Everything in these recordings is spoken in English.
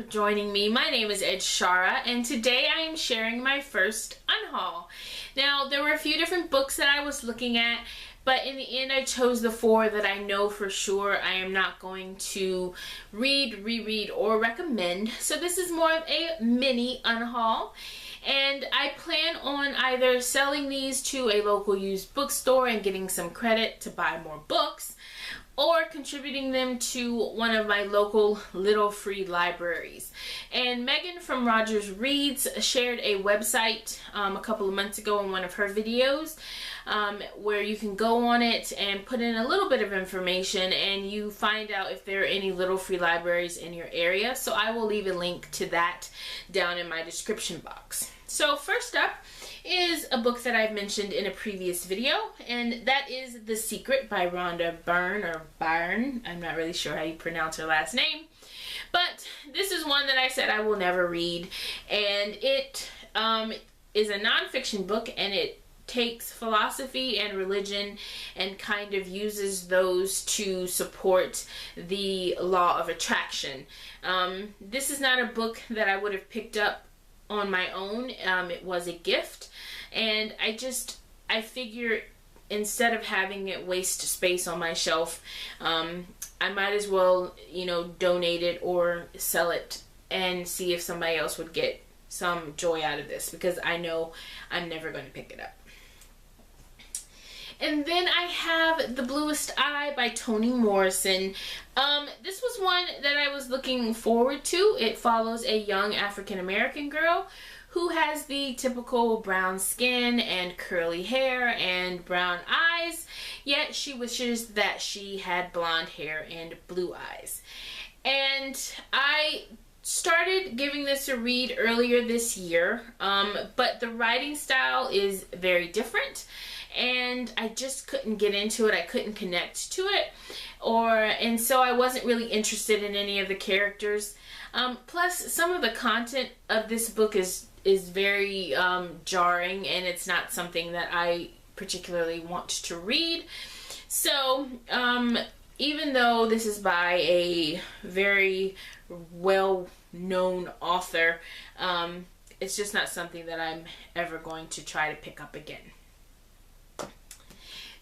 for joining me. My name is Edshara, and today I am sharing my first UnHaul. Now, there were a few different books that I was looking at, but in the end I chose the 4 that I know for sure I am not going to read, reread, or recommend. So this is more of a mini UnHaul. And I plan on either selling these to a local used bookstore and getting some credit to buy more books, or contributing them to one of my local little free libraries. And Megan from Rogers Reads shared a website a couple of months ago in one of her videos where you can go on it and put in a little bit of information and you find out if there are any little free libraries in your area. So I will leave a link to that down in my description box. So first up is a book that I've mentioned in a previous video, and that is The Secret by Rhonda Byrne. I'm not really sure how you pronounce her last name, but this is one that I said I will never read, and it is a nonfiction book, and it takes philosophy and religion and kind of uses those to support the law of attraction. This is not a book that I would have picked up on my own. It was a gift, and I figure instead of having it waste space on my shelf, I might as well, donate it or sell it and see if somebody else would get some joy out of this, because I know I'm never going to pick it up. And then I have The Bluest Eye by Toni Morrison. This was one that I was looking forward to. It follows a young African-American girl who has the typical brown skin and curly hair and brown eyes, yet she wishes that she had blonde hair and blue eyes. And I started giving this a read earlier this year, but the writing style is very different, and I just couldn't get into it. I couldn't connect to it, and so I wasn't really interested in any of the characters. Plus, some of the content of this book is very jarring, and it's not something that I particularly want to read. So, even though this is by a very well-known author, it's just not something that I'm ever going to try to pick up again.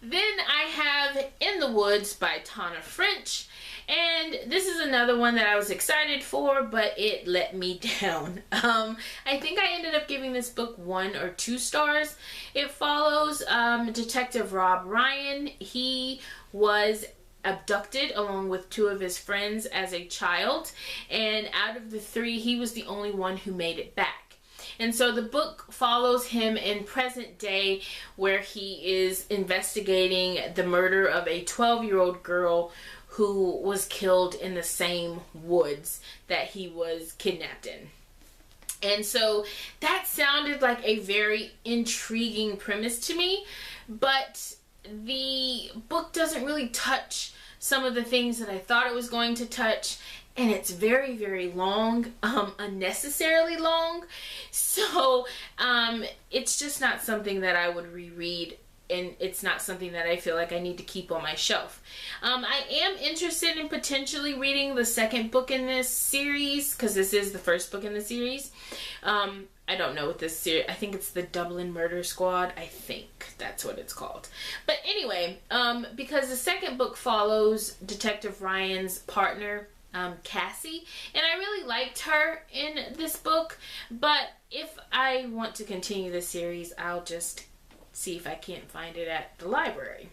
Then I have In the Woods by Tana French, and this is another one that I was excited for, but it let me down. I think I ended up giving this book 1 or 2 stars. It follows Detective Rob Ryan. He was abducted along with 2 of his friends as a child, and out of the 3, he was the only one who made it back. And so the book follows him in present day, where he is investigating the murder of a 12-year-old girl who was killed in the same woods that he was kidnapped in. And so that sounded like a very intriguing premise to me, but the book doesn't really touch some of the things that I thought it was going to touch, and it's very, very long, unnecessarily long. So it's just not something that I would reread, and it's not something that I feel like I need to keep on my shelf. I am interested in potentially reading the second book in this series, because this is the first book in the series. I don't know what this series, I think it's the Dublin Murder Squad. I think that's what it's called. But anyway, because the second book follows Detective Ryan's partner, Cassie, and I really liked her in this book, but if I want to continue the series, I'll just see if I can't find it at the library.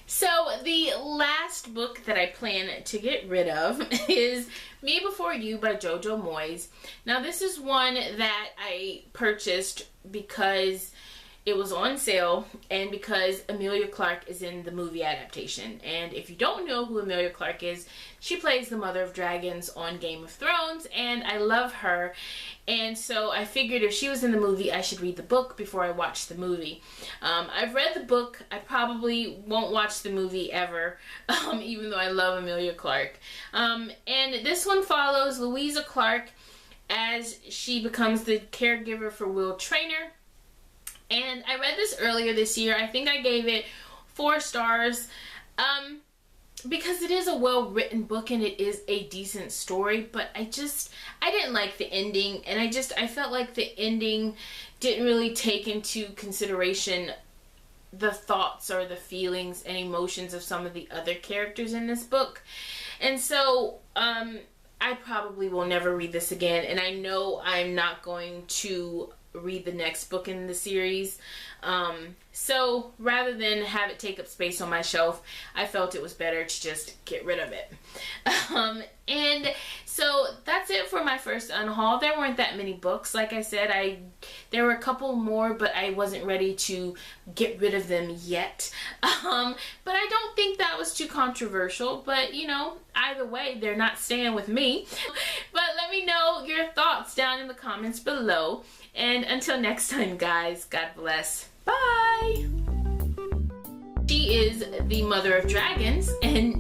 So the last book that I plan to get rid of is Me Before You by Jojo Moyes. Now this is one that I purchased because it was on sale and because Emilia Clarke is in the movie adaptation. And if you don't know who Emilia Clarke is, she plays the Mother of Dragons on Game of Thrones, and I love her. And so I figured if she was in the movie, I should read the book before I watch the movie. I've read the book. I probably won't watch the movie ever, even though I love Emilia Clarke. And this one follows Louisa Clarke as she becomes the caregiver for Will Traynor. And I read this earlier this year. I think I gave it 4 stars. because it is a well-written book and it is a decent story, but I didn't like the ending, and I felt like the ending didn't really take into consideration the thoughts or the feelings and emotions of some of the other characters in this book. And so I probably will never read this again, and I know I'm not going to read the next book in the series. So rather than have it take up space on my shelf, I felt it was better to just get rid of it. And so that's it for my first unhaul. There weren't that many books. Like I said, there were a couple more, but I wasn't ready to get rid of them yet. But I don't think that was too controversial. But, you know, either way, they're not staying with me. But let me know your thoughts down in the comments below. And until next time, guys, God bless. Bye! She is the mother of dragons, and